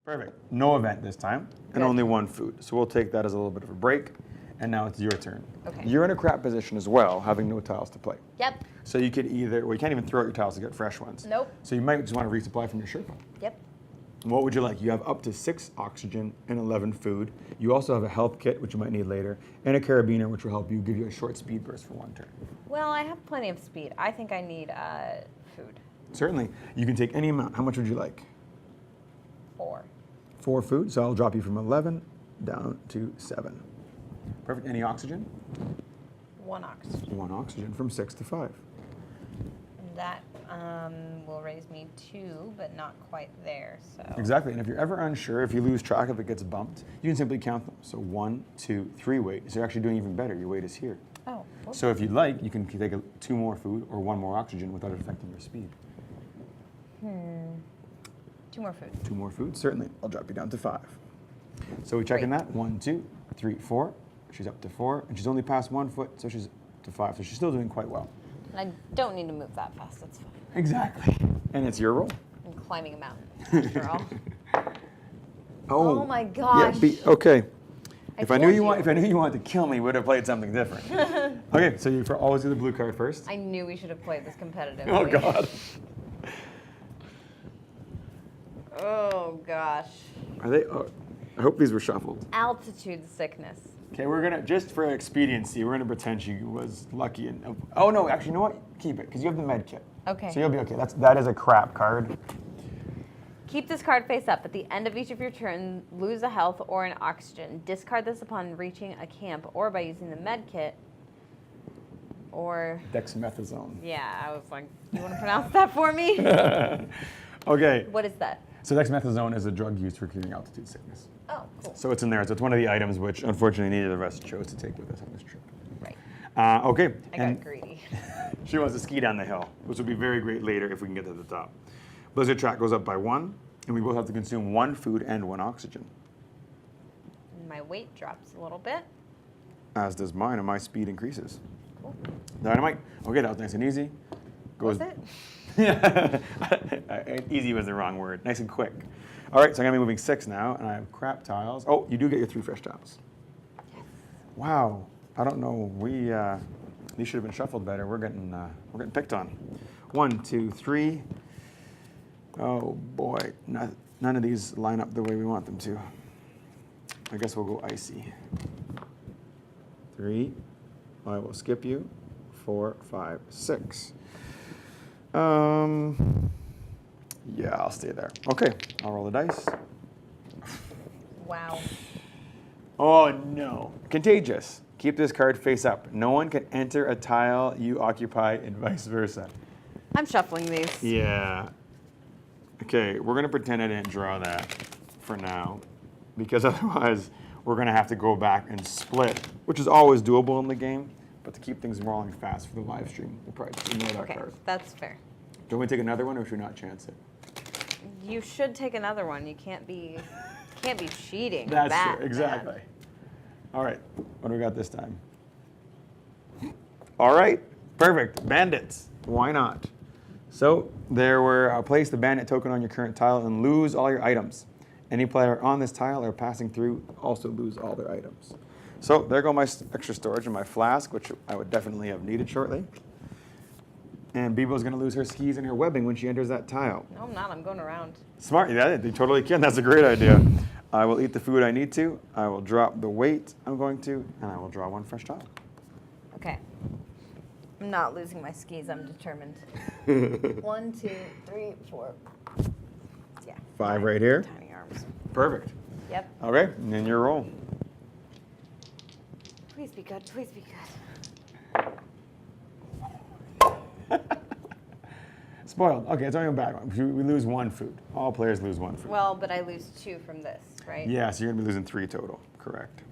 Perfect. No event this time, and only one food. So we'll take that as a little bit of a break, and now it's your turn. Okay. You're in a crap position as well, having no tiles to play. Yep. So you could either, well, you can't even throw out your tiles to get fresh ones. Nope. So you might just want to resupply from your Sherpa. Yep. What would you like? You have up to 6 oxygen and 11 food. You also have a health kit, which you might need later, and a carabiner, which will help you give you a short speed burst for 1 turn. Well, I have plenty of speed. I think I need food. Certainly. You can take any amount. How much would you like? 4. 4 food, so I'll drop you from 11 down to 7. Perfect. Any oxygen? 1 oxygen. 1 oxygen from 6 to 5. And that will raise me 2, but not quite there. So. Exactly. And if you're ever unsure, if you lose track, if it gets bumped, you can simply count them. So 1, 2, 3 weight. So you're actually doing even better. Your weight is here. Oh. Whoops. So if you'd like, you can take 2 more food or 1 more oxygen without it affecting your speed. 2 more food. 2 more food, certainly. I'll drop you down to 5. So we checking that. 1, 2, 3, 4. She's up to 4, and she's only passed 1 foot, so she's to 5. So she's still doing quite well. And I don't need to move that fast. That's fine. Exactly. And it's your roll. I'm climbing a mountain, after all. Oh my gosh. Yeah, okay. If I knew told you you. wanted to kill me, we would have played something different. Okay, so you always do the blue card first. I knew we should have played this competitively. Oh God. Oh gosh. Are they? Oh, I hope these were shuffled. Altitude sickness. Okay, we're gonna just for expediency, we're gonna pretend she was lucky and. Oh no, actually, you know what? Keep it because you have the med kit. Okay. So you'll be okay. That is a crap card. Keep this card face up. At the end of each of your turns, lose a health or an oxygen. Discard this upon reaching a camp or by using the med kit. Or. Dexamethasone. Yeah, I was like, you want to pronounce that for me? Okay. What is that? So dexamethasone is a drug used for curing altitude sickness. Oh, cool. So it's in there. So it's one of the items which, unfortunately, neither of us chose to take with us on this trip. Right. Okay. I got greedy. She wants to ski down the hill, which would be very great later if we can get to the top. Blizzard track goes up by 1, and we both have to consume 1 food and 1 oxygen. My weight drops a little bit. As does mine, and my speed increases. Cool. Dynamite. Okay, that was nice and easy. Was it? Yeah. Easy was the wrong word. Nice and quick. All right, so I'm going to be moving 6 now, and I have crap tiles. Oh, you do get your 3 fresh tiles. Yes. Wow. I don't know. These should have been shuffled better. We're getting picked on. 1, 2, 3. Oh boy, none of these line up the way we want them to. I guess we'll go icy. 3. I will skip you. 4, 5, 6. Yeah, I'll stay there. Okay, I'll roll the dice. Wow. Oh no. Contagious. Keep this card face up. No one can enter a tile you occupy and vice versa. I'm shuffling these. Yeah. Okay, we're going to pretend I didn't draw that for now, because otherwise we're going to have to go back and split, which is always doable in the game, but to keep things rolling fast for the live stream, we'll probably just ignore that Okay, card. that's fair. Do we take another one, or should we not chance it? You should take another one. You can't be cheating. That's that true, exactly. bad. All right, what do we got this time? All right, perfect. Bandits. Why not? So there were place the bandit token on your current tile and lose all your items. Any player on this tile or passing through also lose all their items. So there go my extra storage and my flask, which I would definitely have needed shortly. And BeBo's going to lose her skis and her webbing when she enters that tile. No, I'm not. I'm going around. Smart. Yeah, you totally can. That's a great idea. I will eat the food I need to. I will drop the weight I'm going to, and I will draw 1 fresh tile. Okay. I'm not losing my skis. I'm determined. 1, 2, 3, 4. Yeah. 5 right here. Tiny arms. Perfect. Yep. Okay, and then your roll. Please be good. Please be good. Spoiled. Okay, it's only a bad one. We lose 1 food. All players lose 1 food. Well, but I lose 2 from this, right? Yeah, so you're going to be losing 3 total. Correct.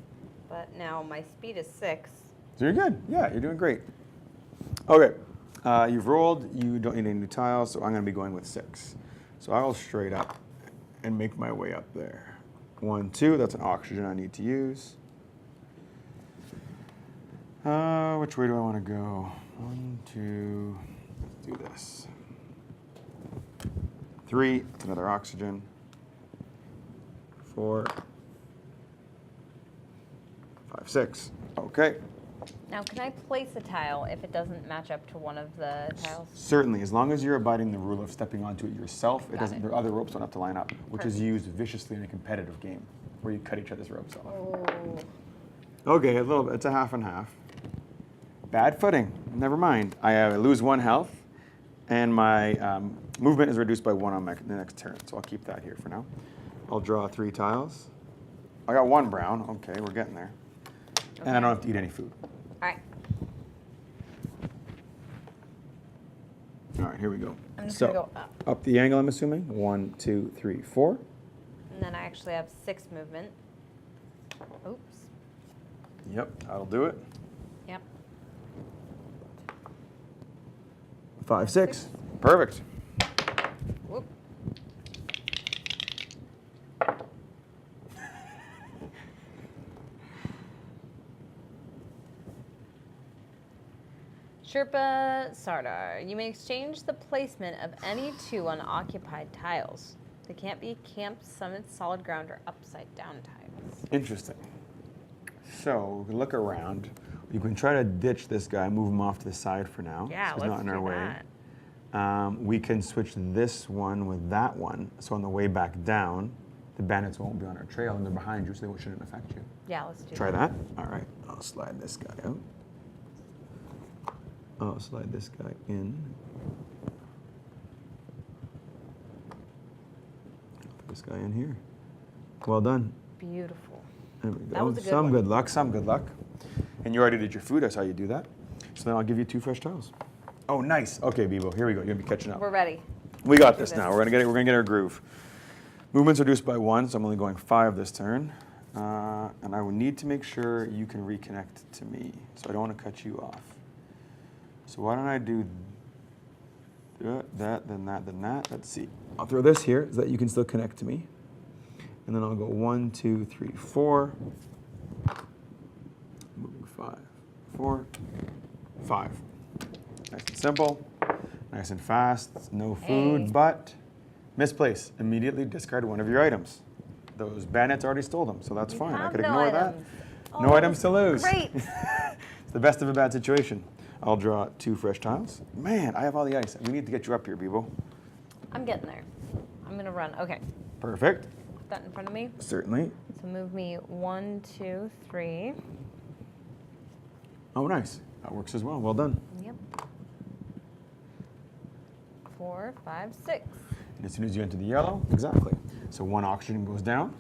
But now my speed is 6. So you're good. Yeah, you're doing great. Okay, you've rolled. You don't need any new tiles, so I'm going to be going with 6. So I will straight up and make my way up there. 1, 2. That's an oxygen I need to use. Which way do I want to go? 1, 2. Let's do this. 3. That's another oxygen. 4, 5, 6. Okay. Now, can I place a tile if it doesn't match up to one of the tiles? Certainly, as long as you're abiding the rule of stepping onto it yourself, Got doesn't. it. The other ropes don't have to line up, which is Perfect. used viciously in a competitive game where you cut each other's ropes off. Oh. Okay, a little bit. It's a half and half. Bad footing. Never mind. I lose 1 health, and my movement is reduced by 1 on the next turn. So I'll keep that here for now. I'll draw 3 tiles. I got 1 brown. Okay, we're getting there. And I don't have to eat any food. All right. All right, here we go. I'm just so, going to go up. Up the angle, I'm assuming. 1, 2, 3, 4. And then I actually have 6 movement. Oops. Yep, that'll do it. Yep. 5, 6. Perfect. Whoop. Sherpa Sardar, you may exchange the placement of any 2 unoccupied tiles. They can't be camp, summit, solid ground, or upside down tiles. Interesting. So, we can look around. You can try to ditch this guy, move him off to the side for now. Yeah, so he's let's not in do our way. that. We can switch this one with that one. So on the way back down, the bandits won't be on our trail and they're behind you, so they shouldn't affect you. Yeah, let's do Try that. that. All right. I'll slide this guy out. I'll slide this guy in. Put this guy in here. Well done. Beautiful. There we go. That was a good Some one. good luck. Some good luck. And you already did your food. I saw you do that. So then I'll give you 2 fresh tiles. Oh, nice. Okay, BeBo. Here we go. You're gonna be catching up. We're ready. We got Let's this do now. this. We're gonna get our groove. Movement's reduced by 1, so I'm only going 5 this turn. And I will need to make sure you can reconnect to me. So I don't want to cut you off. So why don't I do that, then that, then that. Let's see. I'll throw this here so that you can still connect to me. And then I'll go 1, 2, 3, 4. Moving 5, 4, 5. Nice and simple. Nice and fast. No food, Hey. but misplace. Immediately discard one of your items. Those bandits already stole them, so that's You fine. I have could no ignore items. that. No Oh, items to lose. Great. It's the best of a bad situation. I'll draw 2 fresh tiles. Man, I have all the ice. We need to get you up here, BeBo. I'm getting there. I'm going to run. Okay. Perfect. Put that in front of me. Certainly. So move me 1, 2, 3. Oh, nice. That works as well. Well done. Yep. 4, 5, 6. And as soon as you enter the yellow, exactly. So 1 oxygen goes down.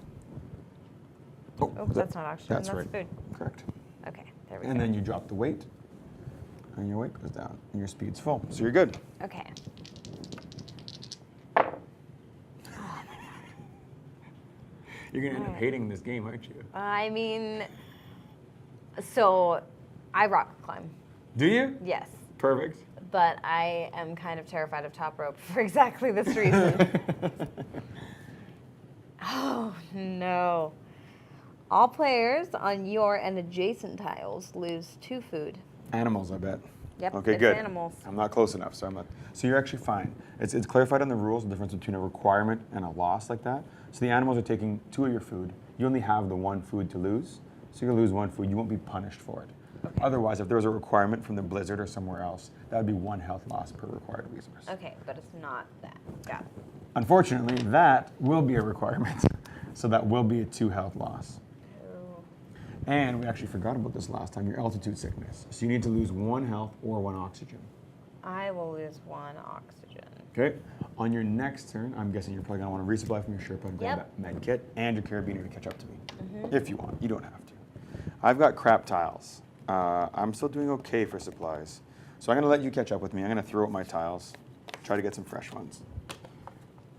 Oh, that's not oxygen. That's That's right. food. Correct. Okay, there we And go. then you drop the weight, and your weight goes down, and your speed's full. So you're good. Okay. You're gonna end up Alright. hating this game, aren't you? I mean, so I rock climb. Do you? Yes. Perfect. But I am kind of terrified of top rope for exactly this reason. Oh, no. All players on your and adjacent tiles lose 2 food. Animals, I bet. Yep, Okay, it's good. animals. I'm not close enough, so I'm not. So you're actually fine. It's clarified in the rules the difference between a requirement and a loss like that. So the animals are taking 2 of your food. You only have the 1 food to lose, so you'll lose 1 food. You won't be punished for it. Okay. Otherwise, if there was a requirement from the blizzard or somewhere else, that would be 1 health loss per required resource. Okay, but it's not that. Got it. Unfortunately, that will be a requirement, so that will be a 2 health loss. Oh. And we actually forgot about this last time, your altitude sickness. So you need to lose 1 health or 1 oxygen. I will lose 1 oxygen. Okay. On your next turn, I'm guessing you're probably going to want to resupply from your Sherpa and grab Yep. that med kit and your carabiner to catch up to me. If you want. You don't have to. I've got crap tiles. I'm still doing okay for supplies. So I'm going to let you catch up with me. I'm going to throw out my tiles, try to get some fresh ones,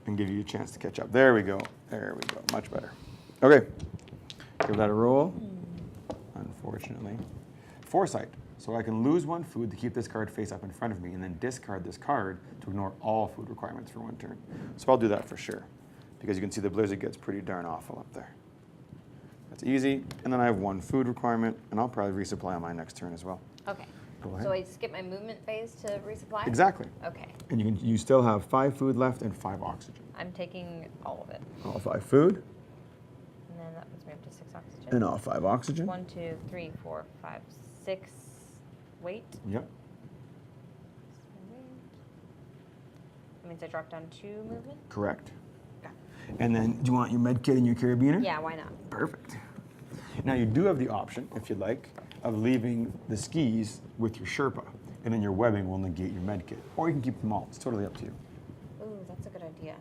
and give you a chance to catch up. There we go. There we go. Much better. Okay. Give that a roll. Unfortunately. Foresight. So I can lose 1 food to keep this card face up in front of me and then discard this card to ignore all food requirements for 1 turn. So I'll do that for sure because you can see the blizzard gets pretty darn awful up there. That's easy. And then I have 1 food requirement and I'll probably resupply on my next turn as well. Okay. Go ahead. So I skip my movement phase to resupply? Exactly. Okay. And you still have 5 food left and 5 oxygen. I'm taking all of it. All 5 food. oxygen. And all 5 oxygen. 1, 2, 3, 4, 5, 6. Weight. Yep. That means I drop down 2 movement? Correct. Okay. And then, do you want your med kit and your carabiner? Yeah, why not? Perfect. Now you do have the option, if you'd like, of leaving the skis with your Sherpa, and then your webbing will negate your med kit. Or you can keep them all. It's totally up to you. Ooh, that's a good idea.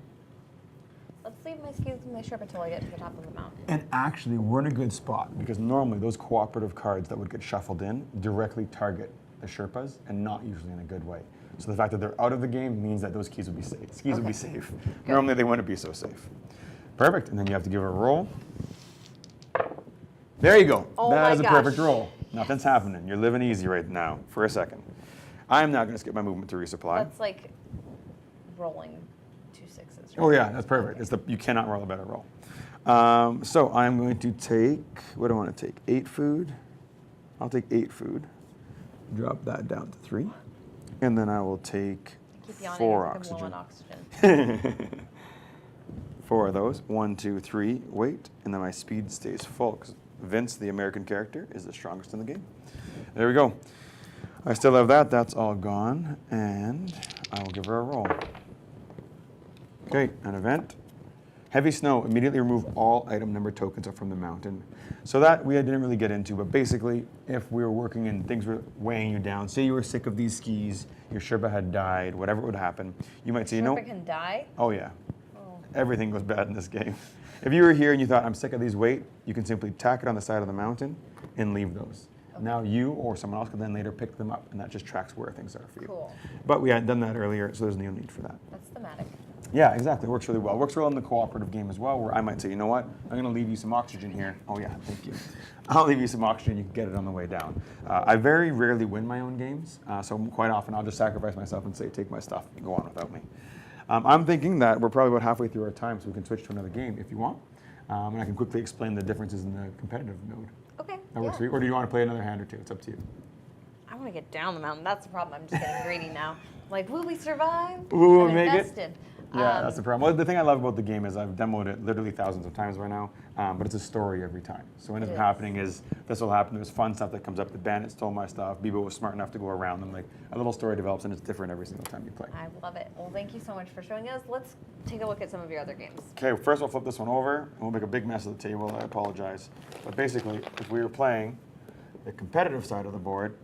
Let's leave my skis with my Sherpa till I get to the top of the mountain. And actually, we're in a good spot because normally those cooperative cards that would get shuffled in directly target the Sherpas and not usually in a good way. So the fact that they're out of the game means that those skis would be safe. Skis would be safe. Good. Normally they wouldn't be so safe. Perfect. And then you have to give it a roll. There you go. Oh That my is a gosh. perfect roll. Nothing's happening. You're living easy right now for a second. I'm not going to skip my movement to resupply. That's like rolling 2 6s. Right? Oh yeah, that's perfect. It's you cannot roll a better roll. So I'm going to take, what do I want to take? 8 food. I'll take 8 food. Drop that down to 3. And then I will take Keep yawning 4 as I'm low on oxygen. oxygen. 4 of those. 1, 2, 3. Wait, and then my speed stays full because Vince, the American character, is the strongest in the game. There we go. I still have that. That's all gone, and I will give her a roll. Okay, an event. Heavy snow. Immediately remove all item number tokens from the mountain. So that we didn't really get into, but basically, if we were working and things were weighing you down, say you were sick of these skis, your Sherpa had died, whatever would happen, you might say, you know, Sherpa can die? oh yeah, Oh. everything goes bad in this game. If you were here and you thought, I'm sick of these weight, you can simply tack it on the side of the mountain and leave those. Okay. Now you or someone else can then later pick them up, and that just tracks where things are for you. Cool. But we hadn't done that earlier, so there's no need for that. That's thematic. Yeah, exactly. It works really well. It works well in the cooperative game as well, where I might say, you know what, I'm going to leave you some oxygen here. Oh yeah, thank you. I'll leave you some oxygen. You can get it on the way down. I very rarely win my own games, so quite often I'll just sacrifice myself and say, take my stuff and go on without me. I'm thinking that we're probably about halfway through our time, so we can switch to another game if you want. And I can quickly explain the differences in the competitive mode. Okay. That works for you? Or do you want to play another hand or two? It's up to you. I want to get down the mountain. That's the problem. I'm just getting greedy now. Like, will we survive? Will we I'm make it? invested. Yeah, that's the problem. Well, the thing I love about the game is I've demoed it literally thousands of times by now, but it's a story every time. So what ends up happening is this will happen. There's fun stuff that comes up. The bandit stole my stuff. BeBo was smart enough to go around them. Like a little story develops, and it's different every single time you play. I love it. Well, thank you so much for showing us. Let's take a look at some of your other games. Okay, first we'll flip this one over, and we'll make a big mess of the table. I apologize. But basically, if we were playing the competitive side of the board,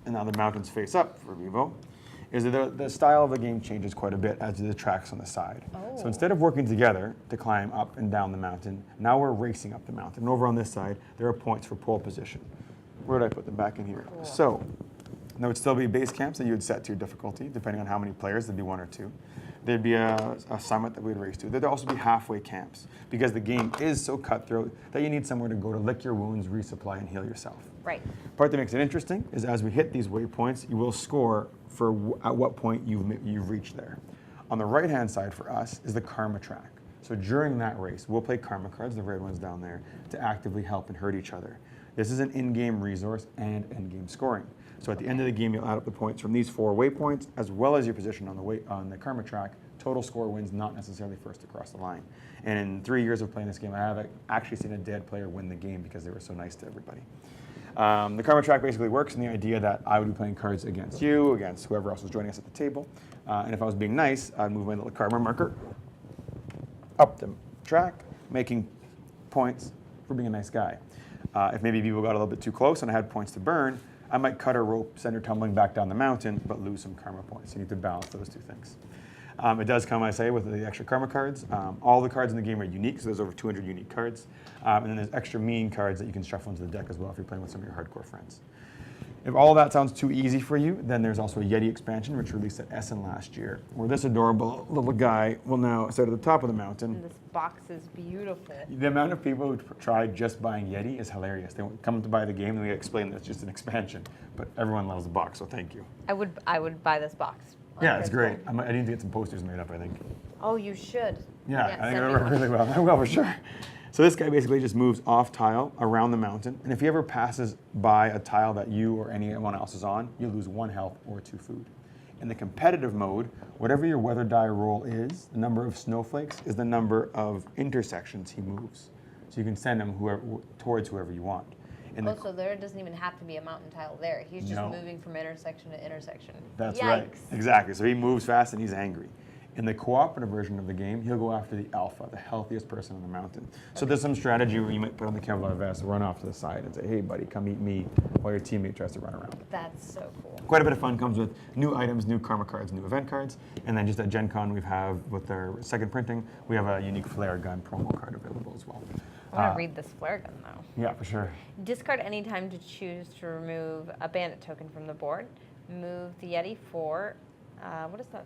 and now the mountains face up for BeBo, is that the style of the game changes quite a bit as do the tracks on the side. Oh. So instead of working together to climb up and down the mountain, now we're racing up the mountain. And over on this side, there are points for pole position. Where did I put them? Back in here. Cool. So there would still be base camps that you would set to your difficulty, depending on how many players. There'd be 1 or 2. There'd be a summit that we'd race to. There'd also be halfway camps, because the game is so cutthroat that you need somewhere to go to lick your wounds, resupply, and heal yourself. Right. Part that makes it interesting is as we hit these waypoints, you will score for at what point you've reached there. On the right-hand side for us is the karma track. So during that race, we'll play karma cards, the red ones down there, to actively help and hurt each other. This is an in-game resource and in-game scoring. So at the end of the game, you'll add up the points from these 4 waypoints, as well as your position on the karma track. Total score wins, not necessarily first across the line. And in 3 years of playing this game, I have actually seen a dead player win the game because they were so nice to everybody. The karma track basically works in the idea that I would be playing cards against you, against whoever else was joining us at the table. And if I was being nice, I'd move my little karma marker up the track, making points for being a nice guy. If maybe people got a little bit too close and I had points to burn, I might cut a rope, send her tumbling back down the mountain, but lose some karma points. You need to balance those 2 things. It does come, I say, with the extra karma cards. All the cards in the game are unique, so there's over 200 unique cards. And then there's extra mean cards that you can shuffle into the deck as well if you're playing with some of your hardcore friends. If all that sounds too easy for you, then there's also a Yeti expansion, which released at Essen last year, where this adorable little guy will now sit at the top of the mountain. And this box is beautiful. The amount of people who tried just buying Yeti is hilarious. They come to buy the game and we explain that it's just an expansion, but everyone loves the box, so thank you. I would buy this box. Yeah, it's great. I need to get some posters made up, I think. Oh, you should. Yeah, I think send it'll me work one. really well. I will for sure. So this guy basically just moves off tile around the mountain, and if he ever passes by a tile that you or anyone else is on, you lose 1 health or 2 food. In the competitive mode, whatever your weather die roll is, the number of snowflakes is the number of intersections he moves. So So you can send them towards whoever you want. And So there doesn't even have to be a mountain tile there. He's just moving from intersection to intersection. That's Yikes. right. Exactly. So he moves fast and he's angry. In the cooperative version of the game, he'll go after the alpha, the healthiest person on the mountain. So there's some strategy where you might put on the Kevlar vest, run off to the side and say, hey, buddy, come eat me, while your teammate tries to run around. That's so cool. Quite a bit of fun comes with new items, new karma cards, new event cards. And then just at Gen Con, we have, with our second printing, we have a unique flare gun promo card available as well. I want to read this flare gun, though. Yeah, for sure. Discard any time to choose to remove a bandit token from the board. Move the Yeti for, what is that?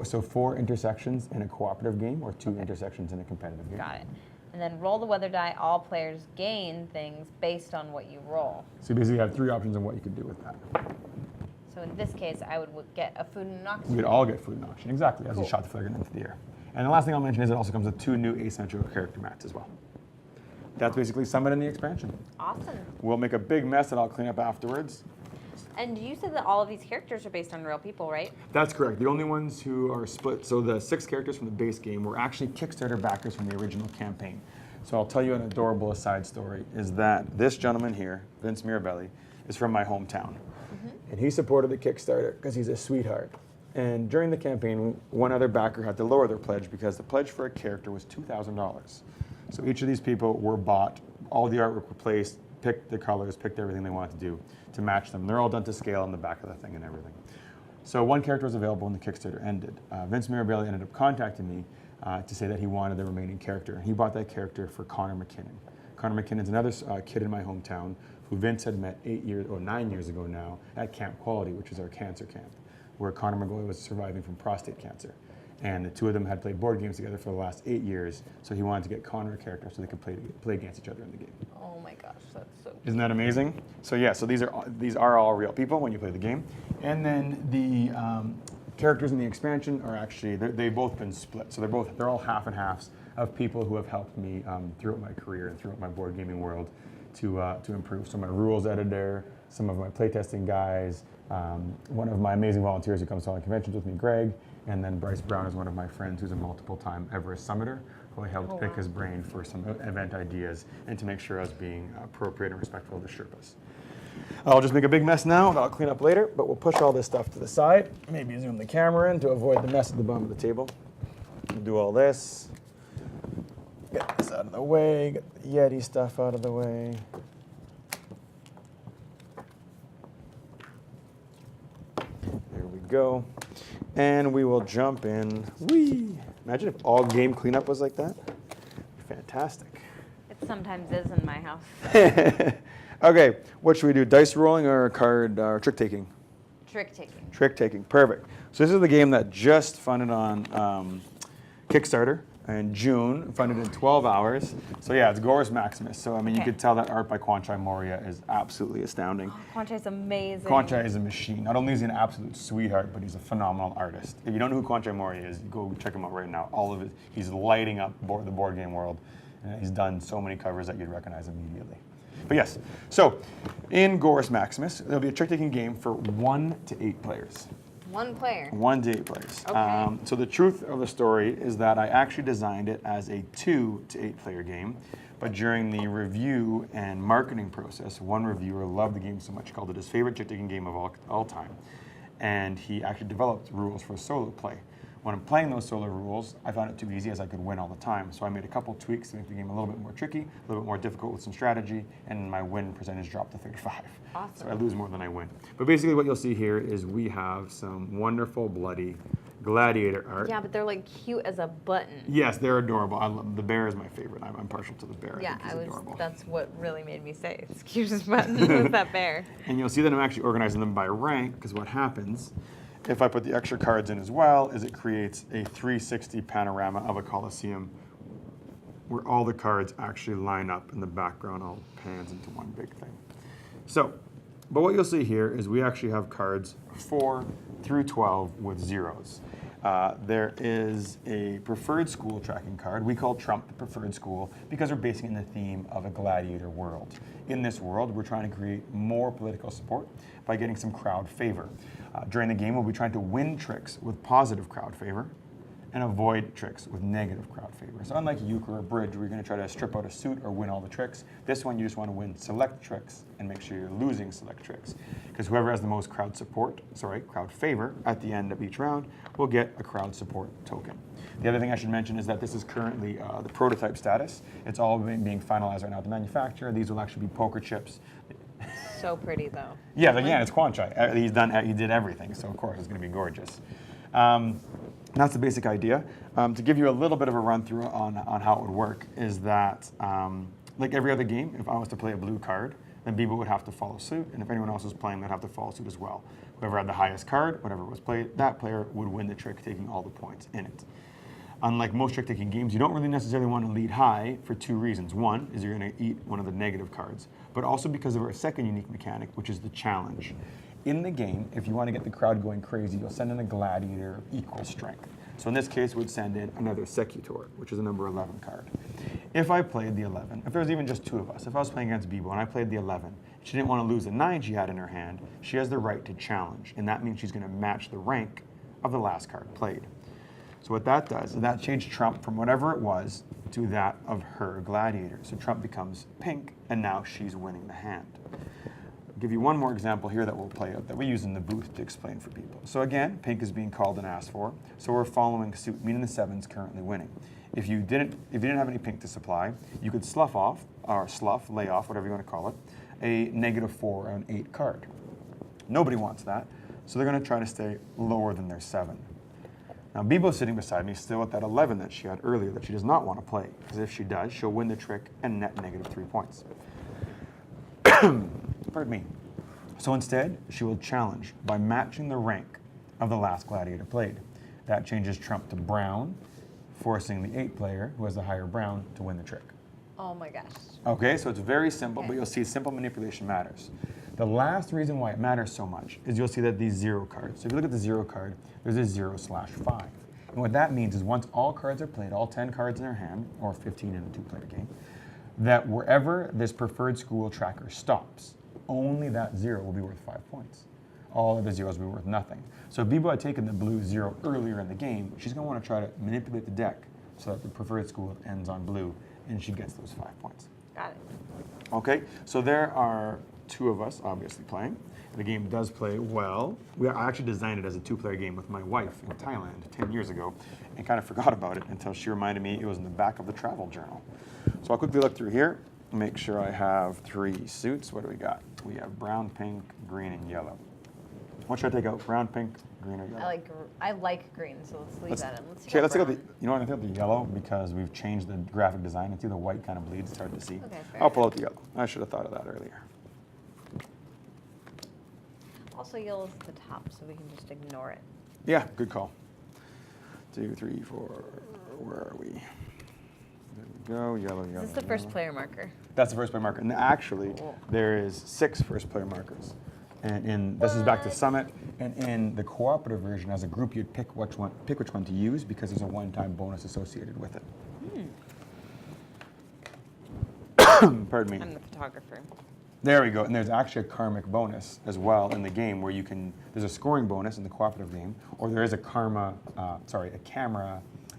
So 4 intersections in a cooperative game or 2 intersections in a competitive game. Got it. And then roll the weather die. All players gain things based on what you roll. So you basically have 3 options on what you could do with that. So in this case, I would get a food and an oxygen. We'd all get food and oxygen, exactly, as Cool. you shot the flare gun into the air. And the last thing I'll mention is it also comes with 2 new asymmetrical character mats as well. That's basically Summit in the expansion. Awesome. We'll make a big mess that I'll clean up afterwards. And you said that all of these characters are based on real people, right? That's correct. The only ones who are split, so the 6 characters from the base game were actually Kickstarter backers from the original campaign. So I'll tell you an adorable aside story, is that this gentleman here, Vince Mirabelli, is from my hometown. And he supported the Kickstarter because he's a sweetheart. And during the campaign, one other backer had to lower their pledge because the pledge for a character was $2,000. So each of these people were bought, all the artwork replaced, picked the colors, picked everything they wanted to do to match them. They're all done to scale on the back of the thing and everything. So one character was available when the Kickstarter ended. Vince Mirabelli ended up contacting me to say that he wanted the remaining character. He bought that character for Connor McKinnon. Connor McKinnon's another kid in my hometown who Vince had met 9 years ago now at Camp Quality, which is our cancer camp, where Connor McGoy was surviving from prostate cancer. And the 2 of them had played board games together for the last 8 years, so he wanted to get Connor a character so they could play against each other in the game. Oh my gosh, that's so cool. Isn't that amazing? So yeah, so these are all real people when you play the game. And then the characters in the expansion are actually, they've both been split. So they're all half and halves of people who have helped me throughout my career and throughout my board gaming world to improve. So my rules editor, some of my playtesting guys, one of my amazing volunteers who comes to all the conventions with me, Greg, and then Bryce Brown is one of my friends who's a multiple-time Everest summiter, who I helped pick his brain for some event ideas and to make sure I was being appropriate and respectful of the Sherpas. I'll just make a big mess now and I'll clean up later, but we'll push all this stuff to the side. Maybe zoom the camera in to avoid the mess at the bottom of the table. We'll do all this. Get this out of the way, get the Yeti stuff out of the way. There we go. And we will jump in. Whee! Imagine if all game cleanup was like that. Fantastic. It sometimes is in my house. Okay, what should we do? Dice rolling or card trick taking? Trick taking. Trick taking, perfect. So this is the game that just funded on Kickstarter in June, funded in 12 hours. So yeah, it's Gorus Maximus. So I mean, you Okay. could tell that art by Kwanchai Moria is absolutely astounding. Kwanchai's amazing. Kwanchai is a machine. Not only is he an absolute sweetheart, but he's a phenomenal artist. If you don't know who Kwanchai Moria is, go check him out right now. All of it, he's lighting up the board game world. And he's done so many covers that you'd recognize immediately. But yes, so in Gorus Maximus, there'll be a trick-taking game for 1 to 8 players. 1 player. 1 to 8 players. Okay. So the truth of the story is that I actually designed it as a 2 to 8 player game, but during the review and marketing process, one reviewer loved the game so much he called it his favorite trick-taking game of all time. And he actually developed rules for solo play. When I'm playing those solo rules, I found it too easy as I could win all the time. So I made a couple tweaks to make the game a little bit more tricky, a little bit more difficult with some strategy, and my win percentage dropped to 35. Awesome. So I lose more than I win. But basically what you'll see here is we have some wonderful bloody gladiator art. Yeah, but they're like cute as a button. Yes, they're adorable. The bear is my favorite. I'm partial to the bear. Yeah, I think he's adorable. that's what really made me say it's cute as a button with that bear. And you'll see that I'm actually organizing them by rank, because what happens if I put the extra cards in as well is it creates a 360 panorama of a Colosseum where all the cards actually line up and the background all pans into one big thing. So, but what you'll see here is we actually have cards 4 through 12 with zeros. There is a preferred school tracking card. We call Trump the preferred school because we're basing it in the theme of a gladiator world. In this world, we're trying to create more political support by getting some crowd favor. During the game, we'll be trying to win tricks with positive crowd favor. and avoid tricks with negative crowd favor. So unlike euchre or bridge, where you're going to try to strip out a suit or win all the tricks, this one you just want to win select tricks and make sure you're losing select tricks. Because whoever has the most crowd favor at the end of each round will get a crowd support token. The other thing I should mention is that this is currently the prototype status. It's all being finalized right now at the manufacturer. These will actually be poker chips. So pretty though. Yeah, again, it's Quanchai. He did everything, so of course it's going to be gorgeous. That's the basic idea. To give you a little bit of a run through on how it would work is that, like every other game, if I was to play a blue card, then BeBo would have to follow suit, and if anyone else was playing, they'd have to follow suit as well. Whoever had the highest card, whatever was played, that player would win the trick, taking all the points in it. Unlike most trick-taking games, you don't really necessarily want to lead high for two reasons. One is you're going to eat one of the negative cards, but also because of our second unique mechanic, which is the challenge. In the game, if you want to get the crowd going crazy, you'll send in a gladiator of equal strength. So in this case, we'd send in another Secutor, which is a number 11 card. If I played the 11, if there was even just two of us, if I was playing against BeBo and I played the 11, she didn't want to lose the 9 she had in her hand, she has the right to challenge, and that means she's going to match the rank of the last card played. So what that does is that changed Trump from whatever it was to that of her gladiator. So Trump becomes pink, and now she's winning the hand. I'll give you one more example here that we'll play out, that we use in the booth to explain for people. So again, pink is being called and asked for, so we're following suit, meaning the 7's currently winning. If you didn't have any pink to supply, you could slough off, or lay off, whatever you want to call it, a -4 or an 8 card. Nobody wants that, so they're going to try to stay lower than their 7. Now, BeBo's sitting beside me still at that 11 that she had earlier that she does not want to play, because if she does, she'll win the trick and net -3 points. Pardon me. So instead, she will challenge by matching the rank of the last gladiator played. That changes Trump to brown, forcing the 8 player, who has the higher brown, to win the trick. Oh my gosh. Okay, so it's very simple, but you'll see simple manipulation matters. The last reason why it matters so much is you'll see that these 0 cards. So if you look at the 0 card, there's a 0/5. And what that means is once all cards are played, all 10 cards in their hand, or 15 in a 2-player game, that wherever this preferred school tracker stops, only that 0 will be worth 5 points. All of the zeros will be worth nothing. So if BeBo had taken the blue 0 earlier in the game, she's going to want to try to manipulate the deck so that the preferred school ends on blue, and she gets those 5 points. Got it. Okay, so there are 2 of us obviously playing. The game does play well. I actually designed it as a 2-player game with my wife in Thailand 10 years ago and kind of forgot about it until she reminded me it was in the back of the travel journal. So I'll quickly look through here, make sure I have 3 suits. What do we got? We have brown, pink, green, and yellow. What should I take out? Brown, pink, green, or yellow? I like green, so let's leave that in. Let's take out the, you know what, I'm going to take out the yellow because we've changed the graphic design. And see the white kind of bleeds, it's hard to see. Okay, fair I'll pull out the yellow. I should have thought of that earlier. Also, yellow's at the top, so we can just ignore it. Yeah, good call. 2, 3, 4, where are we? There we go, yellow, yellow. Is this the first player marker? That's the first player marker. And actually, there is 6 first player markers. And this is back to Summit. And in the cooperative version, as a group, you'd pick which one to use because there's a one-time bonus associated with it. Pardon me. I'm the photographer. There we go. And there's actually a karmic bonus as well in the game where you can, there's a scoring bonus in the cooperative game, or there is a camera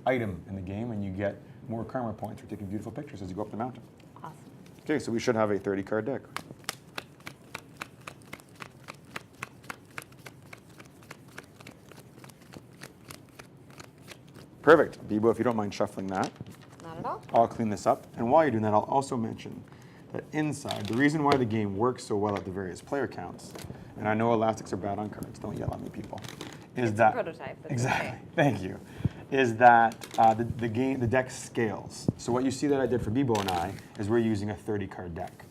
item in the game, and you get more karma points for taking beautiful pictures as you go up the mountain. Awesome. Okay, so we should have a 30-card deck. Perfect. BeBo, if you don't mind shuffling that. Not at all. I'll clean this up. And while you're doing that, I'll also mention that inside, the reason why the game works so well at the various player counts, and I know elastics are bad on cards, don't yell at me, people, is It's that... a prototype. Exactly. Okay. Thank you. Is that the deck scales. So what you see that I did for BeBo and I is we're using a 30-card deck.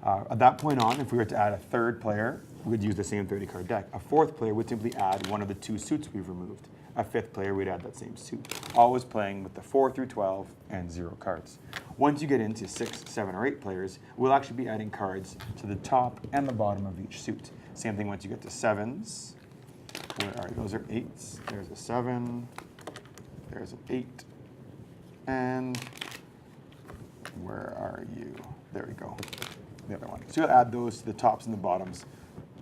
At that point on, if we were to add a 3rd player, we would use the same 30-card deck. A 4th player would simply add one of the 2 suits we've removed. A 5th player would add that same suit. Always playing with the 4 through 12 and 0 cards. Once you get into 6, 7, or 8 players, we'll actually be adding cards to the top and the bottom of each suit. Same thing once you get to 7s. Where are those? Are 8s. There's a 7. There's an 8. And where are you? There we go. The other one. So you'll add those to the tops and the bottoms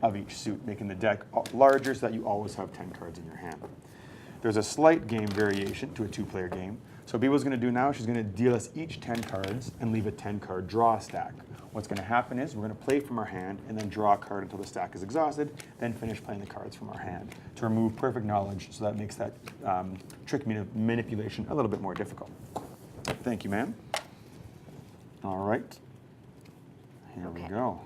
of each suit, making the deck larger so that you always have 10 cards in your hand. There's a slight game variation to a 2-player game. So BeBo's going to do now, she's going to deal us each 10 cards and leave a 10-card draw stack. What's going to happen is we're going to play from our hand and then draw a card until the stack is exhausted, then finish playing the cards from our hand to remove perfect knowledge, so that makes that trick manipulation a little bit more difficult. Thank you, ma'am. All right. Here we go.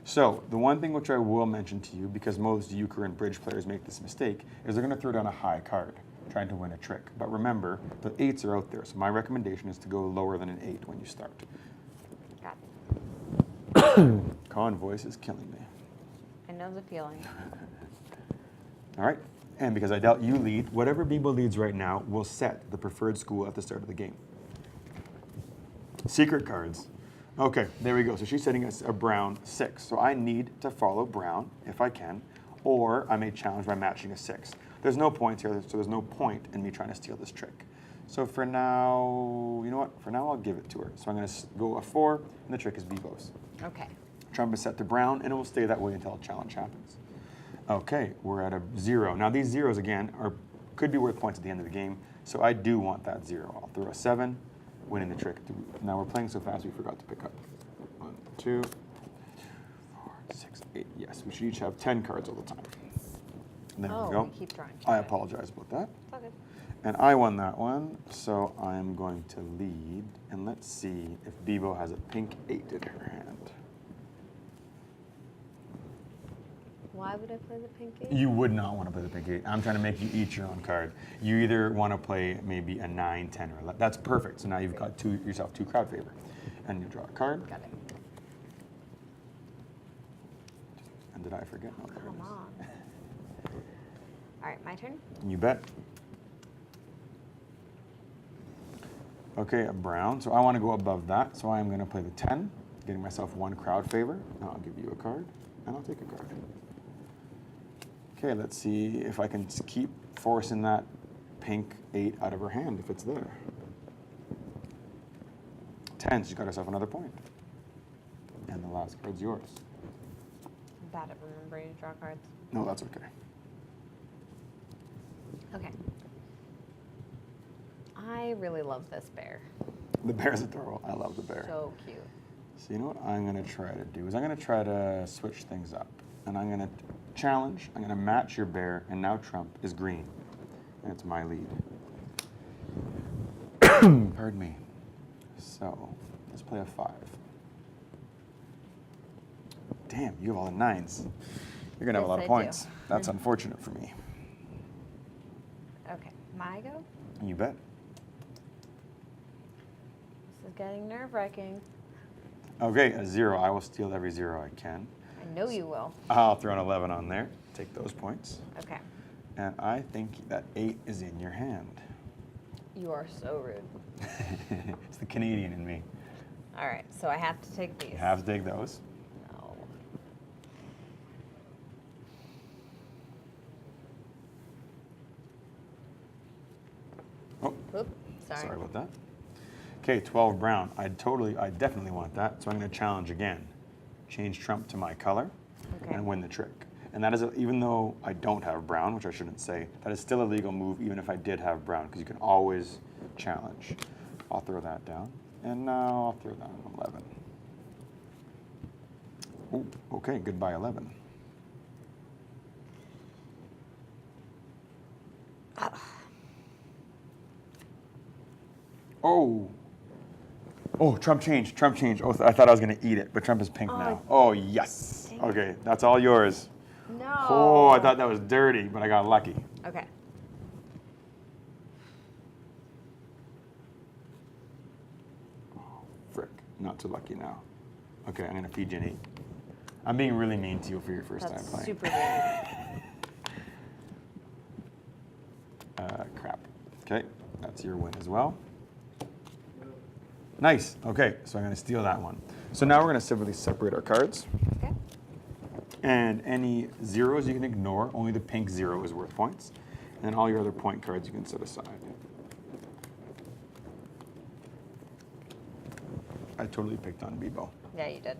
So the one thing which I will mention to you, because most euchre and bridge players make this mistake, is they're going to throw down a high card, trying to win a trick. But remember, the 8s are out there, so my recommendation is to go lower than an 8 when you start. Got it. Con voice is killing me. I know the feeling. All right, and because I doubt you lead, whatever BeBo leads right now will set the preferred school at the start of the game. Secret cards. Okay, there we go. So she's setting us a brown 6. So I need to follow brown if I can, or I may challenge by matching a 6. There's no points here, so there's no point in me trying to steal this trick. So for now, you know what? For now, I'll give it to her. So I'm going to go a 4, and the trick is BeBo's. Okay. Trump is set to brown, and it will stay that way until a challenge happens. Okay, we're at a 0. Now these zeros, again, could be worth points at the end of the game, so I do want that 0. I'll throw a 7. Winning the trick. Now we're playing so fast we forgot to pick up. 1, 2, 4, 6, 8. Yes, we should each have 10 cards all the time. And there we go. We keep drawing. I apologize about that. It's all good. And I won that one, so I'm going to lead. And let's see if BeBo has a pink 8 in her hand. Why would I play the pink 8? You would not want to play the pink 8. I'm trying to make you eat your own card. You either want to play maybe a 9, 10, or 11. That's perfect. So now you've got yourself 2 crowd favor. And you draw a card. Got it. And did I forget? No, there it Come is. on. All right, my turn. You bet. Okay, a brown. So I want to go above that. So I am going to play the 10, getting myself 1 crowd favor. Now I'll give you a card, and I'll take a card. Okay, let's see if I can keep forcing that pink 8 out of her hand if it's there. 10, she's got herself another point. And the last card's yours. I'm bad at remembering to draw cards. No, that's okay. Okay. I really love this bear. The bear's adorable. I love the bear. So cute. So you know what I'm going to try to do is I'm going to try to switch things up. And I'm going to challenge, I'm going to match your bear, and now Trump is green. And it's my lead. Pardon me. So let's play a 5. Damn, you have all the 9s. You're going to have a lot of points. That's unfortunate for me. Okay, my go? You bet. This is getting nerve-wracking. Okay, a 0. I will steal every 0 I can. I know you will. I'll throw an 11 on there. Take those points. Okay. And I think that 8 is in your hand. You are so rude. It's the Canadian in me. All right, so I have to take these. You have to take those. No. Oh, Oop, sorry about that. Okay, 12 brown. I definitely want that. So I'm going to challenge again. Change Trump to my color and win the trick. And that is, even though I don't have brown, which I shouldn't say, that is still a legal move even if I did have brown, because you can always challenge. I'll throw that down. And now I'll throw down an 11. Oh, okay, goodbye 11. Oh. Oh, Trump changed. Trump changed. Oh, I thought I was going to eat it, but Trump is pink now. Oh, yes. Okay, that's all yours. No. Oh, I thought that was dirty, but I got lucky. Okay. Oh, frick. Not too lucky now. Okay, I'm going to feed you an 8. I'm being really mean to you for your first time playing. Super good. Crap. Okay, that's your win as well. Nice. Okay, so I'm going to steal that one. So now we're going to simply separate our cards. Okay. And any zeros you can ignore. Only the pink 0 is worth points. And then all your other point cards you can set aside. I totally picked on BeBo. Yeah, you did.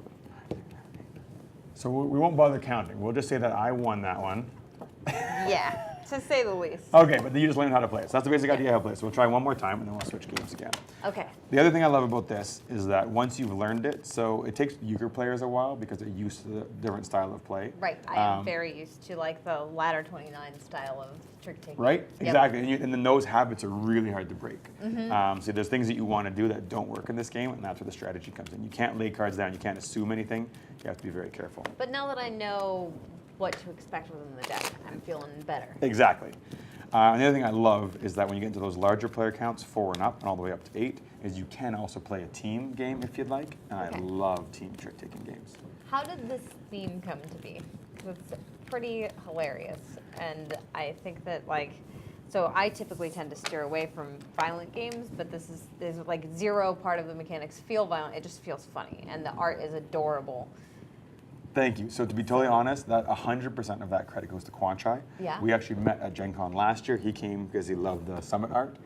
So we won't bother counting. We'll just say that I won that one. Yeah, to say the least. Okay, but then you just learn how to play it. So that's the basic idea of how to play it. So we'll try one more time, and then we'll switch games again. Okay. The other thing I love about this is that once you've learned it, so it takes euchre players a while because they're used to the different style of play. Right. I am very used to like the ladder 29 style of trick taking. Right? Yep. Exactly. And then those habits are really hard to break. So there's things that you want to do that don't work in this game, and that's where the strategy comes in. You can't lay cards down. You can't assume anything. You have to be very careful. But now that I know what to expect within the deck, I'm feeling better. Exactly. And the other thing I love is that when you get into those larger player counts, 4 and up, and all the way up to 8, is you can also play a team game if you'd like. And I love team trick-taking games. How did this theme come to be? Because it's pretty hilarious. And I think that, like, so I typically tend to steer away from violent games, but there's like zero part of the mechanics feel violent. It just feels funny. And the art is adorable. Thank you. So to be totally honest, that 100% of that credit goes to Quanchai. Yeah. We actually met at Gen Con last year. He came because he loved the Summit art.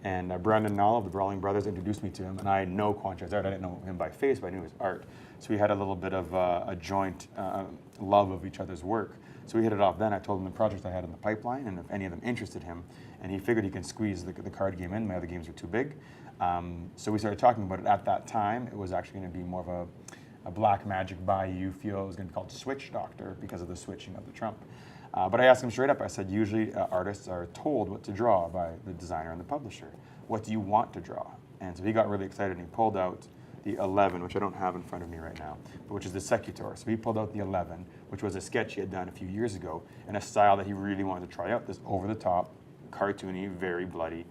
And Brandon Nall of the Brawling Brothers introduced me to him. And I know Quanchai's art. I didn't know him by face, but I knew his art. So we had a little bit of a joint love of each other's work. So we hit it off then. I told him the projects I had in the pipeline and if any of them interested him. And he figured he can squeeze the card game in. My other games were too big. So we started talking about it. At that time, it was actually going to be more of a Black Magic Bayou feel. It was going to be called Switch Doctor because of the switching of the trump. But I asked him straight up, I said, usually artists are told what to draw by the designer and the publisher. What do you want to draw? And so he got really excited and he pulled out the 11, which I don't have in front of me right now, but which is the Secutor. So he pulled out the 11, which was a sketch he had done a few years ago in a style that he really wanted to try out, this over-the-top, cartoony, very bloody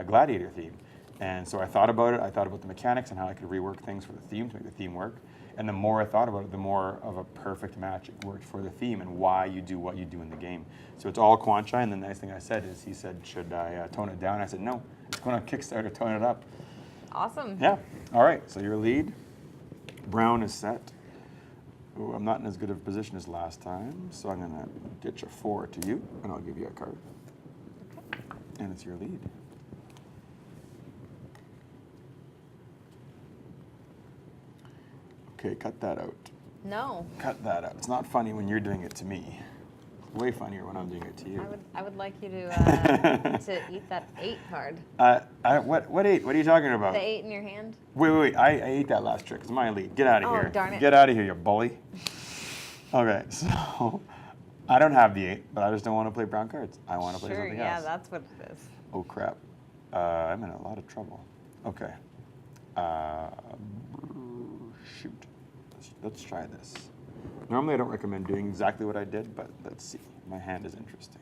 gladiator theme. And so I thought about it. I thought about the mechanics and how I could rework things for the theme to make the theme work. And the more I thought about it, the more of a perfect match it worked for the theme and why you do what you do in the game. So it's all Quanchai, and the nice thing I said is, he said, should I tone it down? I said, no, it's going on Kickstarter, tone it up. Awesome. Yeah. All right, so your lead. Brown is set. Ooh, I'm not in as good of a position as last time, so I'm going to ditch a 4 to you, and I'll give you a card. Okay. And it's your lead. Okay, cut that out. No. Cut that out. It's not funny when you're doing it to me. It's way funnier when I'm doing it to you. I would like you to to eat that 8 card. What 8? What are you talking about? The 8 in your hand. Wait. I ate that last trick. It's my lead. Get out of here. Oh, darn it. Get out of here, you bully. Okay, so I don't have the 8, but I just don't want to play brown cards. I want to play something else. Yeah, that's what it is. Oh, crap. I'm in a lot of trouble. Okay. Shoot. Let's try this. Normally, I don't recommend doing exactly what I did, but let's see. My hand is interesting.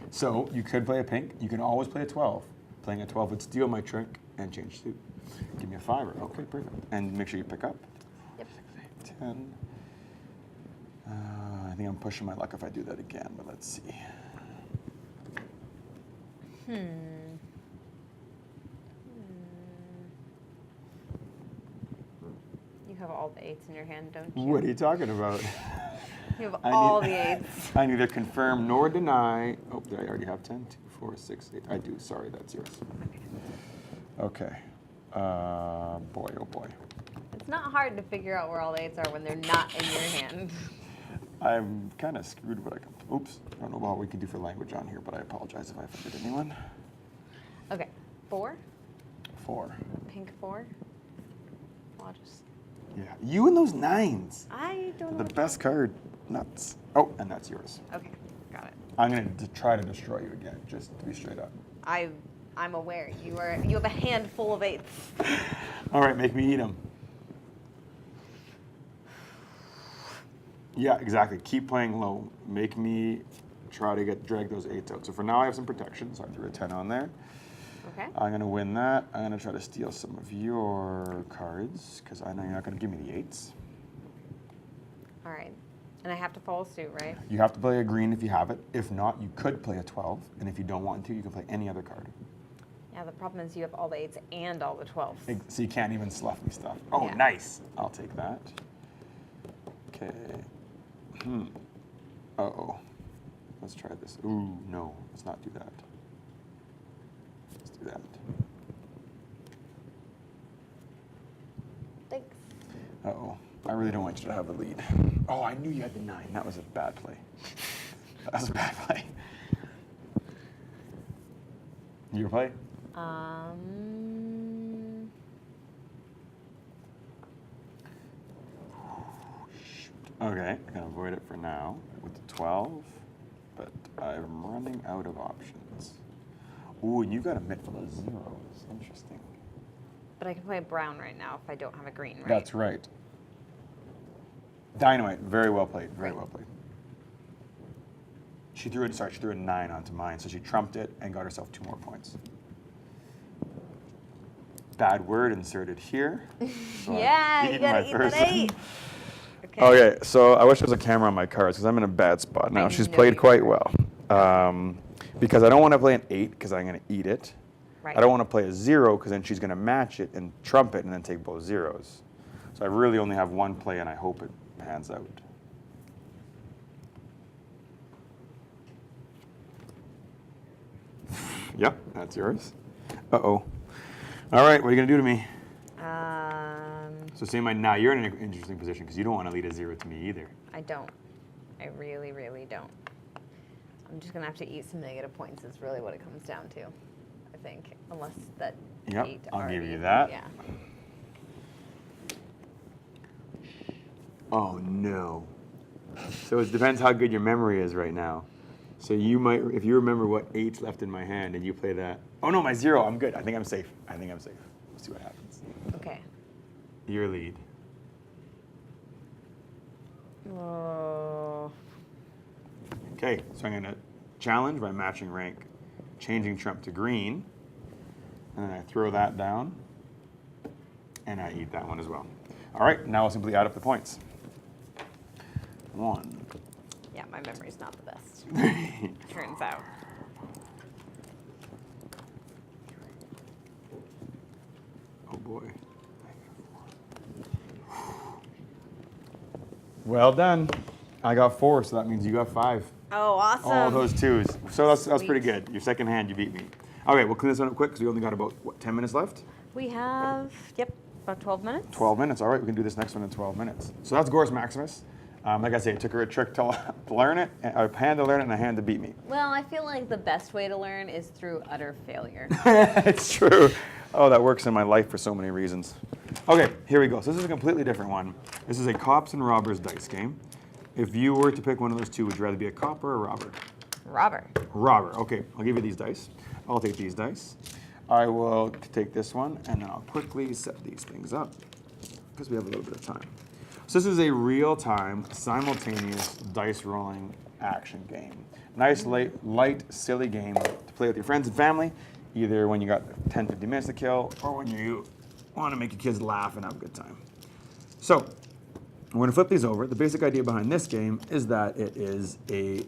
So you could play a pink. You can always play a 12. Playing a 12 would steal my trick and change suit. Give me a 5. Okay, perfect. And make sure you pick up. Yep. 6, 8, 10. I think I'm pushing my luck if I do that again, but let's see. You have all the 8s in your hand, don't you? What are you talking about? You have all the 8s. I neither confirm nor deny. Oh, did I already have 10? 2, 4, 6, 8. I do. Sorry, that's yours. Okay. Boy, oh boy. It's not hard to figure out where all the 8s are when they're not in your hand. I'm kind of screwed what I can. Oops. I don't know what we can do for language on here, but I apologize if I offended anyone. Okay. 4? 4. Pink 4? I'll just... Yeah. You and those 9s. I don't know. The best card. Nuts. Oh, and that's yours. Okay. Got it. I'm going to try to destroy you again, just to be straight up. I'm aware. You have a handful of 8s. All right, make me eat them. Yeah, exactly. Keep playing low. Make me try to drag those 8s out. So for now, I have some protection, so I threw a 10 on there. Okay. I'm going to win that. I'm going to try to steal some of your cards, because I know you're not going to give me the 8s. All right. And I have to follow suit, right? You have to play a green if you have it. If not, you could play a 12. And if you don't want to, you can play any other card. Yeah, the problem is you have all the 8s and all the 12s. So you can't even slough me stuff. Oh, Yeah. nice. I'll take that. Okay. Uh-oh. Let's try this. Ooh, no. Let's not do that. Let's do that. Thanks. Uh-oh. I really don't want you to have the lead. Oh, I knew you had the 9. That was a bad play. That was a bad play. Your play? Okay, I can avoid it for now with the 12, but I'm running out of options. Ooh, and you got a mitt full of zeros. Interesting. But I can play a brown right now if I don't have a green, right? That's right. Dynamite. Very well played. Very well played. She threw a 9 onto mine, so she trumped it and got herself 2 more points. Bad word inserted here. So yeah, you gotta eat that 8. Okay, so I wish there was a camera on my cards because I'm in a bad spot now. She's played quite well. Because I don't want to play an 8 because I'm going to eat it. Right. I don't want to play a 0 because then she's going to match it and trump it and then take both zeros. So I really only have one play and I hope it pans out. Yep, that's yours. Uh-oh. All right, what are you going to do to me? So say now you're in an interesting position because you don't want to lead a 0 to me either. I don't. I really, really don't. I'm just going to have to eat some negative points is really what it comes down to, I think. Unless that 8 I'll give you that. Yeah. Oh, no. So it depends how good your memory is right now. So you might, if you remember what 8's left in my hand and you play that. Oh, no, my 0. I'm good. I think I'm safe. We'll see what happens. Okay. Your lead. Oh. Okay, so I'm going to challenge by matching rank, changing trump to green, and then I throw that down, and I eat that one as well. All right, now I'll simply add up the points. 1. Yeah, my memory's not the best. Turns out. Oh boy. Well done. I got 4, so that means you got 5. Oh, awesome. All those 2s. So that's pretty Sweet. good. Your second hand, you beat me. Okay, we'll clean this one up quick because we only got about, 10 minutes left? We have, about 12 minutes. 12 minutes. All right, we can do this next one in 12 minutes. So that's Gorus Maximus. Like I say, it took her a trick to learn it, a hand to learn it, and a hand to beat me. Well, I feel like the best way to learn is through utter failure. It's true. Oh, that works in my life for so many reasons. Okay, here we go. So this is a completely different one. This is a cops and robbers dice game. If you were to pick one of those 2, would you rather be a cop or a robber? Robber. Robber. Okay, I'll give you these dice. I'll take these dice. I will take this one, and then I'll quickly set these things up because we have a little bit of time. So this is a real-time, simultaneous dice rolling action game. Nice, light, silly game to play with your friends and family, either when you got 10, 50 minutes to kill or when you want to make your kids laugh and have a good time. So we're going to flip these over. The basic idea behind this game is that it is a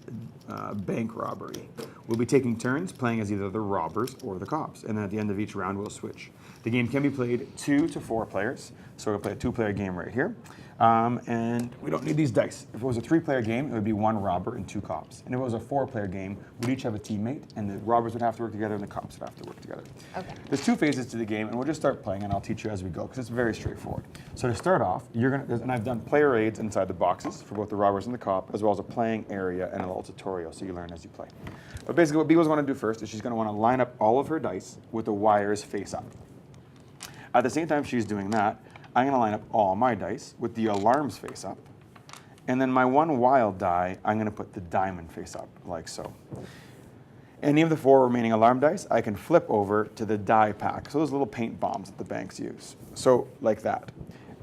bank robbery. We'll be taking turns playing as either the robbers or the cops, and then at the end of each round we'll switch. The game can be played 2 to 4 players, so we're going to play a 2-player game right here. And we don't need these dice. If it was a 3-player game, it would be 1 robber and 2 cops. And if it was a 4-player game, we'd each have a teammate, and the robbers would have to work together and the cops would have to work together. Okay. There's 2 phases to the game, and we'll just start playing, and I'll teach you as we go, because it's very straightforward. So to start off, and I've done player aids inside the boxes for both the robbers and the cop, as well as a playing area and a little tutorial, so you learn as you play. But basically what BeBo's going to do first is she's going to want to line up all of her dice with the wires face up. At the same time she's doing that, I'm going to line up all my dice with the alarms face up. And then my 1 wild die, I'm going to put the diamond face up, like so. Any of the 4 remaining alarm dice, I can flip over to the die pack. So those little paint bombs that the banks use. So like that.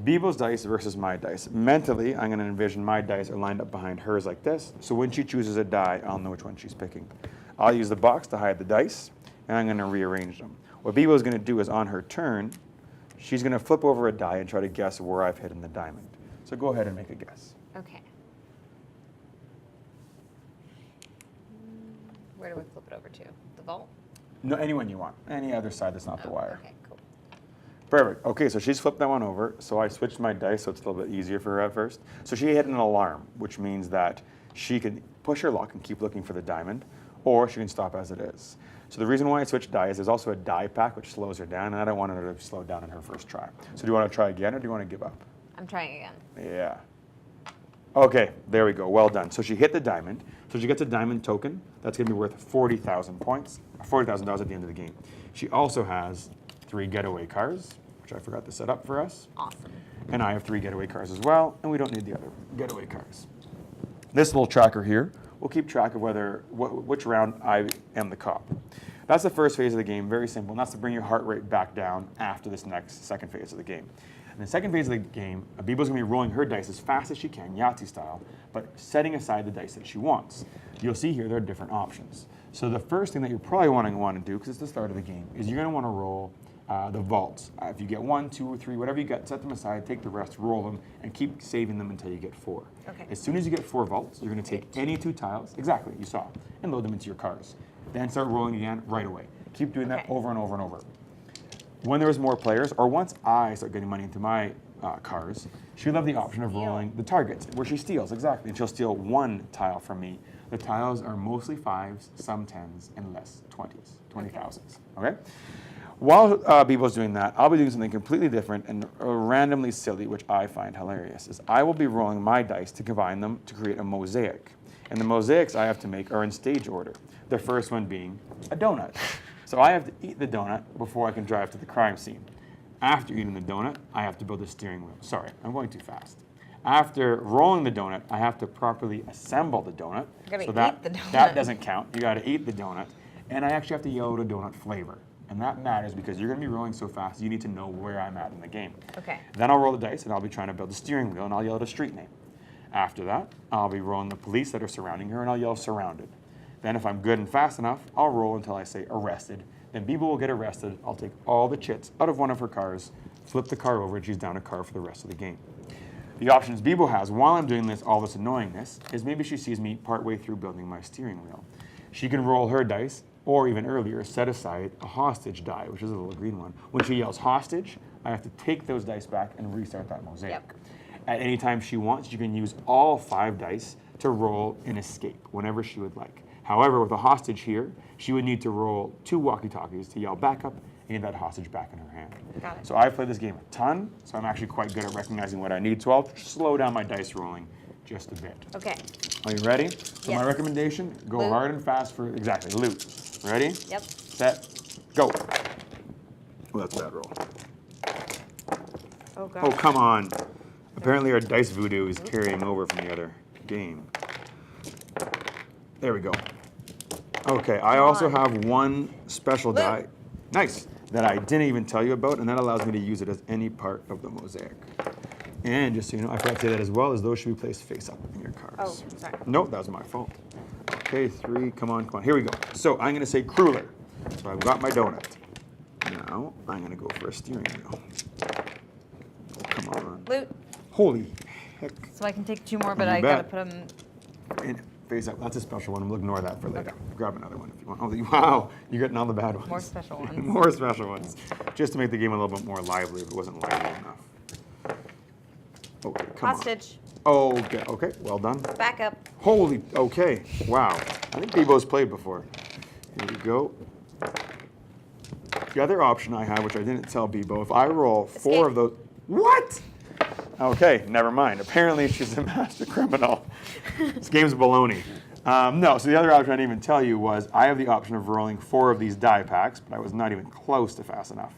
BeBo's dice versus my dice. Mentally, I'm going to envision my dice are lined up behind hers like this. So when she chooses a die, I'll know which one she's picking. I'll use the box to hide the dice, and I'm going to rearrange them. What BeBo's going to do is on her turn, she's going to flip over a die and try to guess where I've hidden the diamond. So go ahead and make a guess. Okay. Where do we flip it over to? The vault? No, anyone you want. Any other side that's not the wire. Okay, cool. Perfect. Okay, so she's flipped that one over. So I switched my dice so it's a little bit easier for her at first. So she hit an alarm, which means that she can push her luck and keep looking for the diamond, or she can stop as it is. So the reason why I switched dies, there's also a die pack which slows her down, and I don't want her to slow down in her first try. So do you want to try again, or do you want to give up? I'm trying again. Yeah. Okay, there we go. Well done. So she hit the diamond. So she gets a diamond token. That's going to be worth 40,000 points, $40,000 at the end of the game. She also has 3 getaway cars, which I forgot to set up for us. Awesome. And I have 3 getaway cars as well, and we don't need the other getaway cars. This little tracker here will keep track of which round I am the cop. That's the first phase of the game, very simple, and that's to bring your heart rate back down after this second phase of the game. In the second phase of the game, BeBo's going to be rolling her dice as fast as she can, Yahtzee style, but setting aside the dice that she wants. You'll see here there are different options. So the first thing that you're probably want to do, because it's the start of the game, is you're going to want to roll the vaults. If you get 1, 2, or 3, whatever you get, set them aside, take the rest, roll them, and keep saving them until you get 4. Okay. As soon as you get 4 vaults, you're going to take any 2 tiles, exactly, you saw, and load them into your cars. Then start rolling again right away. Keep doing that over and over and over. When there's more players, or once I start getting money into my cars, she'll have the option of rolling the targets, where she steals, exactly. And she'll steal 1 tile from me. The tiles are mostly 5s, some 10s, and less 20s, 20,000s, okay? While BeBo's doing that, I'll be doing something completely different and randomly silly, which I find hilarious, is I will be rolling my dice to combine them to create a mosaic. And the mosaics I have to make are in stage order. The first one being a donut. So I have to eat the donut before I can drive to the crime scene. After eating the donut, I have to build a steering wheel. Sorry, I'm going too fast. After rolling the donut, I have to properly assemble the donut. So that doesn't count. You got to eat the donut. And I actually have to yell out a donut flavor. And that matters because you're going to be rolling so fast, you need to know where I'm at in the game. Okay. Then I'll roll the dice, and I'll be trying to build a steering wheel, and I'll yell out a street name. After that, I'll be rolling the police that are surrounding her, and I'll yell surrounded. Then if I'm good and fast enough, I'll roll until I say arrested. Then BeBo will get arrested. I'll take all the chits out of one of her cars, flip the car over, and she's down a car for the rest of the game. The options BeBo has while I'm doing this, all this annoyingness, is maybe she sees me partway through building my steering wheel. She can roll her dice, or even earlier, set aside a hostage die, which is a little green one. When she yells hostage, I have to take those dice back and restart that mosaic. Yep. At any time she wants, you can use all 5 dice to roll an escape whenever she would like. However, with a hostage here, she would need to roll 2 walkie-talkies to yell backup and get that hostage back in her hand. Got it. So I've played this game a ton, so I'm actually quite good at recognizing what I need. So I'll slow down my dice rolling just a bit. Okay. Are you ready? So my Yes. recommendation, go Loot. hard and fast for, exactly, loot. Ready? Yep. Set, go. Oh, that's a bad roll. Oh, God. Oh, come on. Apparently our dice voodoo is carrying over from the other game. There we go. Okay, I also have 1 special Loot. die. Nice. That I didn't even tell you about, and that allows me to use it as any part of the mosaic. And just so you know, I forgot to say that as well, is those should be placed face up in your cars. Oh, sorry. Nope, that was my fault. Okay, 3, come on. Here we go. So I'm going to say cruller. So I've got my donut. Now I'm going to go for a steering wheel. Come on. Loot. Holy heck. So I can take 2 more, but You I bet. gotta put them. And face up. That's a special one. We'll ignore that for later. Grab another one if you want. Oh, wow. You're getting all the bad ones. More special ones. More special ones. Just to make the game a little bit more lively if it wasn't lively enough. Okay, come Hostage. on. Okay, okay, well done. Back up. Holy, okay, wow. I think BeBo's played before. Here we go. The other option I have, which I didn't tell BeBo, if I roll 4 of those, what? Okay, never mind. Apparently she's a master criminal. This game's baloney. No, so the other option I didn't even tell you was I have the option of rolling 4 of these die packs, but I was not even close to fast enough.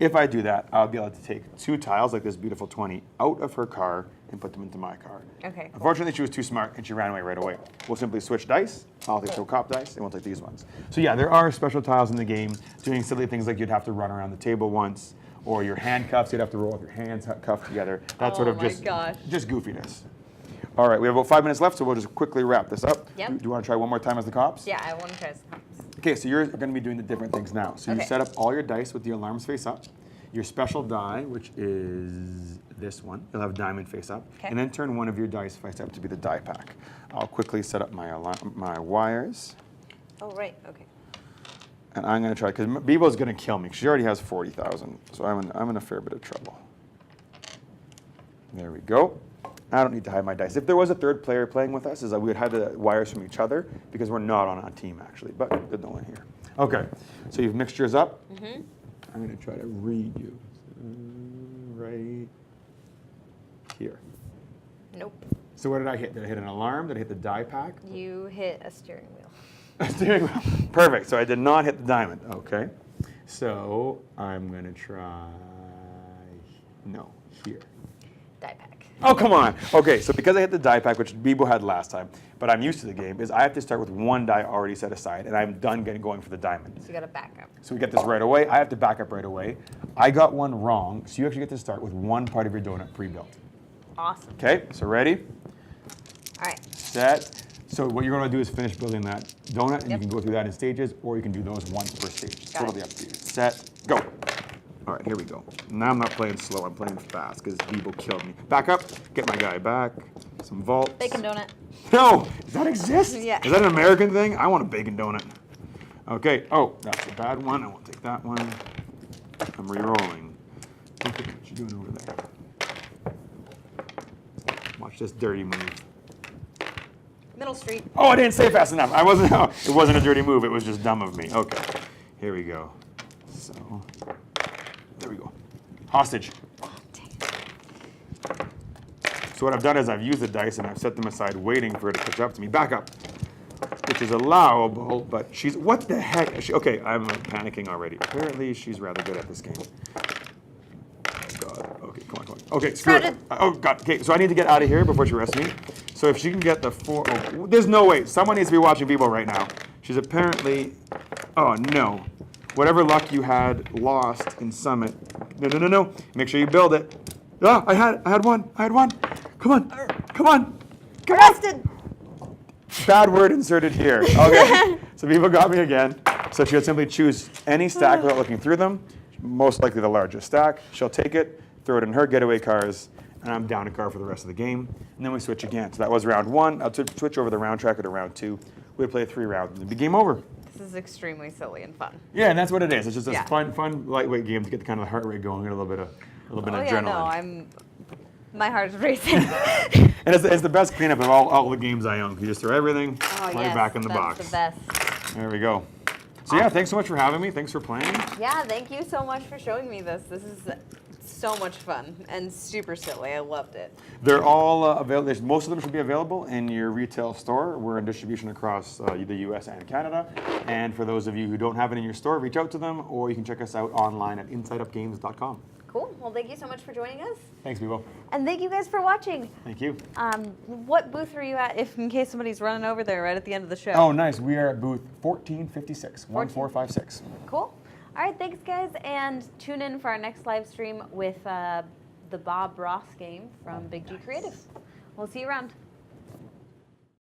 If I do that, I'll be able to take 2 tiles like this beautiful 20 out of her car and put them into my car. Okay. Cool. Unfortunately, she was too smart and she ran away right away. We'll simply switch dice. I'll take 2 cop dice and we'll take these ones. So yeah, there are special tiles in the game doing silly things like you'd have to run around the table once, or your handcuffs, you'd have to roll with your hands cuffed together. That sort of just goofiness. All right, we have about 5 minutes left, so we'll just quickly wrap this up. Yep. Do you want to try one more time as the cops? Yeah, I want to try some. Okay, so you're going to be doing the different things now. So you set up all your dice with the alarms face up. Your special die, which is this one, you'll have diamond face up. Okay. And then turn one of your dice face up to be the die pack. I'll quickly set up my wires. Oh, right. Okay. And I'm going to try, because BeBo's going to kill me. She already has 40,000, so I'm in a fair bit of trouble. There we go. I don't need to hide my dice. If there was a third player playing with us, is that we would hide the wires from each other, because we're not on a team, actually. But there's no one here. Okay, so you've mixed yours up. I'm going to try to read you. Right here. Nope. So what did I hit? Did I hit an alarm? Did I hit the die pack? You hit a steering wheel. A steering wheel. Perfect. So I did not hit the diamond. Okay. So I'm going to try, no, here. Die pack. Oh, come on. Okay, so because I hit the die pack, which BeBo had last time, but I'm used to the game, is I have to start with one die already set aside, and I'm done going for the diamond. So you got to back up. So we get this right away. I have to back up right away. I got one wrong, so you actually get to start with one part of your donut pre-built. Awesome. Okay, so ready? All right. Set. So what you're going to do is finish building that donut, and Yep. you can go through that in stages, or you can do those once per stage. It's Got it. totally up to you. Set, go. All right, here we go. Now I'm not playing slow, I'm playing fast, because BeBo killed me. Back up, get my guy back. Some vaults. Bacon donut. No! Does that exist? Yeah. Is that an American thing? I want a bacon donut. Okay, oh, that's a bad one. I won't take that one. I'm re-rolling. Look at what you're doing over there. Watch this dirty move. Middle street. Oh, I didn't say fast enough. I wasn't. It wasn't a dirty move. It was just dumb of me. Okay, here we go. So, there we go. Hostage. So what I've done is I've used the dice and I've set them aside, waiting for her to catch up to me. Back up, which is allowable. But she's what the heck? Okay, I'm panicking already. Apparently, she's rather good at this game. Oh God. Okay, come on, come on. Okay, screw it. Oh God. Okay, so I need to get out of here before she arrests me. So if she can get the 4, oh, there's no way. Someone needs to be watching BeBo right now. She's apparently, oh no. Whatever luck you had lost in Summit. No. Make sure you build it. Ah, I had one. Come on. Arrested. Bad word inserted here. Okay. So BeBo got me again. So she'll simply choose any stack without looking through them. Most likely the largest stack. She'll take it, throw it in her getaway cars, and I'm down a car for the rest of the game. And then we switch again. So that was round 1. I'll switch over the round tracker to round 2. We play 3 rounds, and it'll be game over. This is extremely silly and fun. Yeah, and that's what it is. It's just a Yeah. fun, lightweight game to get the kind of the heart rate going, and a little bit of adrenaline. Yeah, no, my heart is racing. And it's the best cleanup of all the games I own. You just throw everything right back in the box. That's the best. There we go. So yeah, thanks so much for having me. Thanks for playing. Yeah, thank you so much for showing me this. This is so much fun and super silly. I loved it. They're all available. Most of them should be available in your retail store. We're in distribution across the US and Canada. And for those of you who don't have it in your store, reach out to them, or you can check us out online at insideupgames.com. Cool. Well, thank you so much for joining us. Thanks, BeBo. And thank you guys for watching. Thank you. What booth are you at, in case somebody's running over there right at the end of the show? Oh, nice. We are at booth 1456, 1456. Cool. All right, thanks, guys. And tune in for our next live stream with the Bob Ross game from Big G Creative. We'll see you around.